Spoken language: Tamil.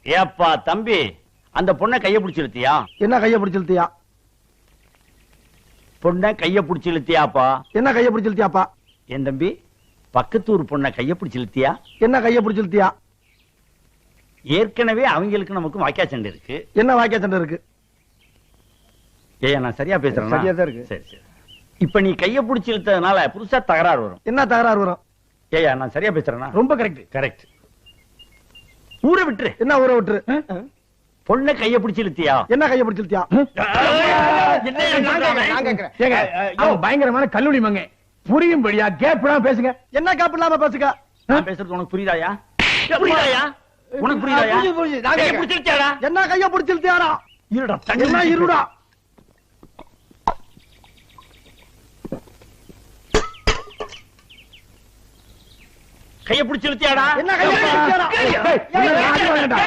ஏப்பா தம்பி, அந்த பொண்ணை கைய பிடிச்சு இழுத்தியா? என்ன கைய பிடிச்சு இழுத்தியா? பொண்ணை கைய பிடிச்சு இழுத்தியாப்பா? என்ன கைய பிடிச்சு இழுத்தியாப்பா? என் தம்பி, பக்கத்தூர் பொண்ணை கைய பிடிச்சு இழுத்தியா? என்ன கைய பிடிச்சு இழுத்தியா? ஏற்கனவே அவங்களுக்கு நமக்கு வாக்கியா சண்டை இருக்கு. என்ன வாக்கியா சண்டை இருக்கு? ஏய், நான் சரியா பேசுறேன்? சரியா தான் இருக்கு. சரி சரி. இப்ப நீ கைய பிடிச்சு இழுத்ததுனால புதுசா தகராறு வரும். என்ன தகராறு வரும்? ஏயா, நான் சரியா பேசுறேன்னா? ரொம்ப கரெக்ட். கரெக்ட். ஊரை விட்டுரு. என்ன ஊரை விட்டுரு? பொண்ணை கைய பிடிச்சு இழுத்தியா? என்ன கைய பிடிச்சு இழுத்தியா? பயங்கரமான கல்லூரி மங்க புரியும்படியா கேப்லாம் பேசுங்க. என்ன கேப் இல்லாம பேசுங்க. நான் பேசுறது உனக்கு புரியுதாயா? புரியுதாயா? உனக்கு புரியுதாயா? கைய பிடிச்சு இழுத்தியாடா? என்ன கைய பிடிச்சு இழுத்தியாடா? இருடா, என்ன இருடா? கைய பிடிச்சு இழுத்தியாடா? என்ன கைய பிடிச்சு இழுத்தியாடா?